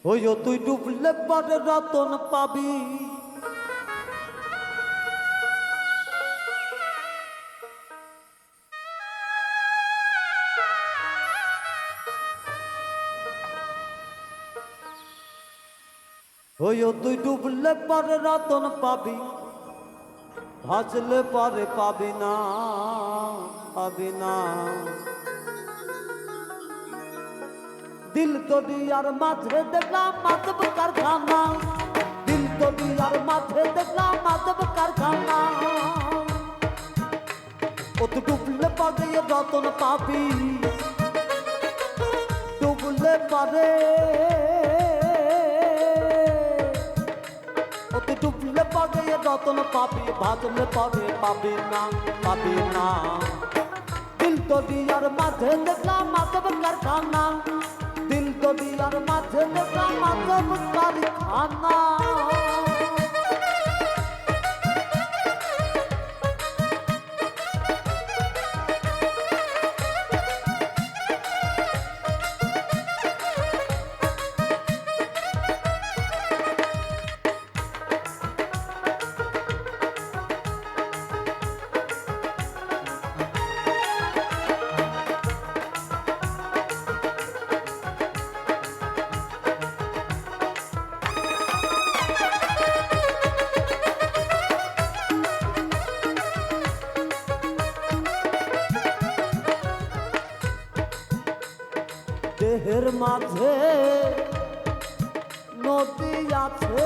হইও তুই ডুবলে পরে রতন পাবি। হইও তুই ডুবলে পরে রতন পাবি, ভাজলে পরে পাবি না, পাবি না। দিল দরিয়ার মাঝে দেখলাম মাধব কারখানা, দিল দরিয়ার মাঝে দেখলাম মাধব কারখানা। ও তো ডুবলে পরে রতন পাবি, ডুবলে পরে ও তো ডুবলে পরে রতন পাবি, ভাজলে পরে পাবি না, পাবি না। দিল দরিয়ার মাঝে দেখলাম মাধব কারখানা, দিল দরিয়ার মাঝে দেখলাম মাধব কারখানা। দেহের মাঝে নদী আছে,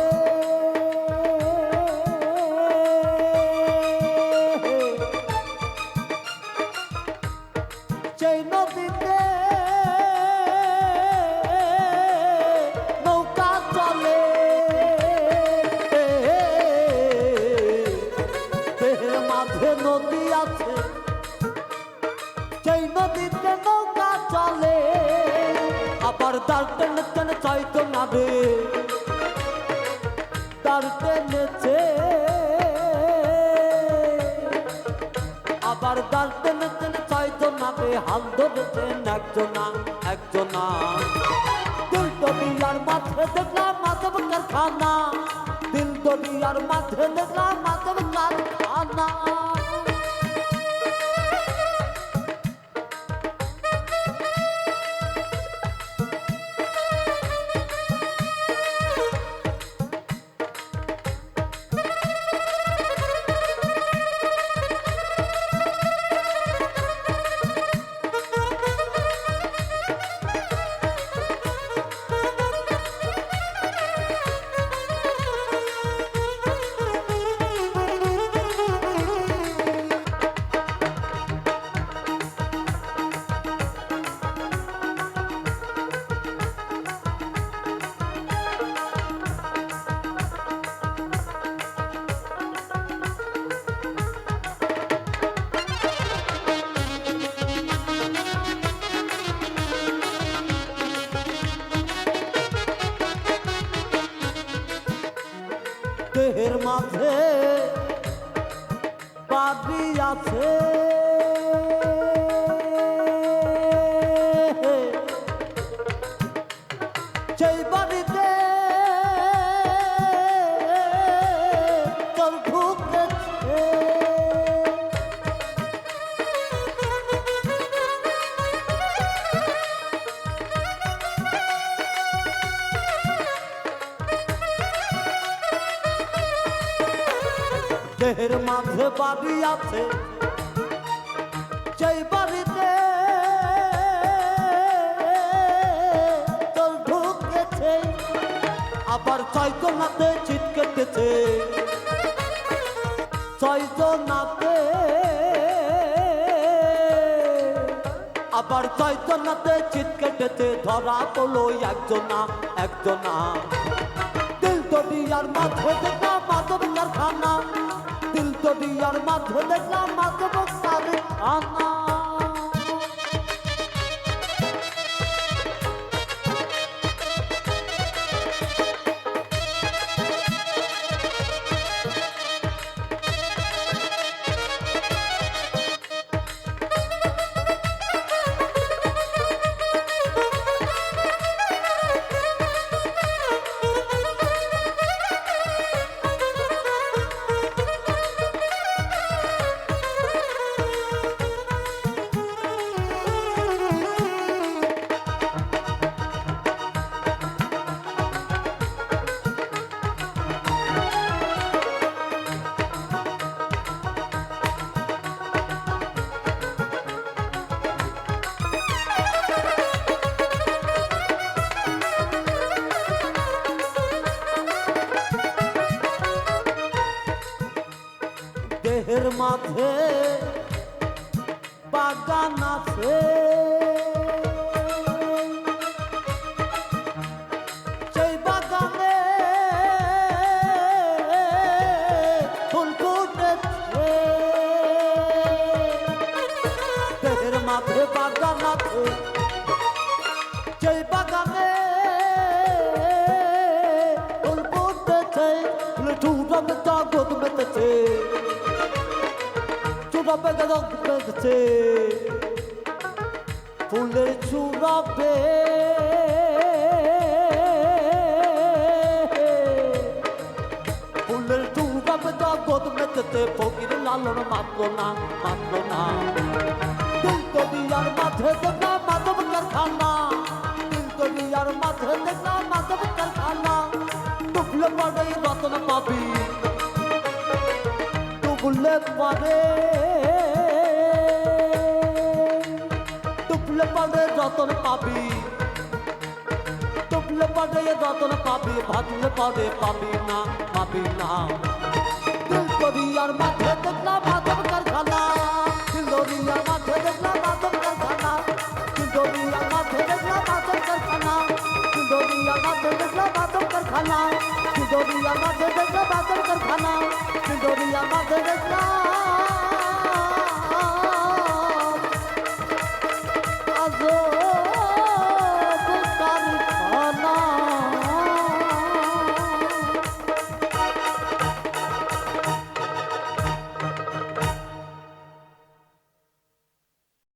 সেই নদীতে নৌকা চলে। দেহের মাঝে নদী আছে, সেই নদীতে নৌকা চলে। আবার দাঁড় টেনে টেনে চাইতো না রে, দাঁড় টেনেছে। আবার দাঁড় টেনে টেনে চাইতো না রে, হাল ধরেছেন একজনা একজনা। দিল দরিয়ার মাঝে দেখলাম মাধব কারখানা, দিল দরিয়ার মাঝে দেখলাম মাধব কারখানা। দেহের মাঝে বাড়ি আছে, সেই বাড়িতে চল ঢুকেছে। দেহের মাঝে বাড়ি আছে, সেই বাড়িতে চল ঢুকেছে। আবার ছয়জনাতে চিৎ কেটেছে, ছয়জনাতে। আবার ছয়জনাতে চিৎ কেটেছে, ধরা পড়লো একজনা একজনা। দিল দরিয়ার মাঝে দেখলাম মাধব কারখানা, দিল দরিয়ার মাঝে দেখলাম মাধব কারখানা। মাঝে বাগান আছে, সেই বাগানে ফুল ফুটেছে। দেহের মাঝে বাগান আছে, সেই বাগানে ফুল ফুটেছে। ফুলে চূড়াবে জগৎ মেতেছে, চূড়াবে জগৎ মেতেছে। ফুলের চূড়াবে ফুলের চূড়াবে জগৎ মেতেছে। ফকির লালন মাতলো না, মাতলো না। দিল দরিয়ার মাঝে দেখলাম মাধব কারখানা, দিল দরিয়ার মাঝে দেখলাম মাধব কারখানা। ডুবলে পরে রতন পাবি, ডুবলে পরে, ডুবলে পরে রতন পাবি, ডুবলে পরে রতন পাবি। ভাজলে পরে পাবি না, পাবি না। দিল দরিয়ার মাঝে দেখলাম মাধব কারখানা, দিল দরিয়ার মাঝে দেখলাম মাধব কারখানা, দিল দরিয়ার মাঝে দেখলাম মাধব কারখানা, দিল দরিয়ার মাঝে দেখলাম মাধব কারখানা, দিল দরিয়ার মাঝে দেখলাম মাধব কারখানা, দিল দরিয়ার মাঝে দেখলাম আজো।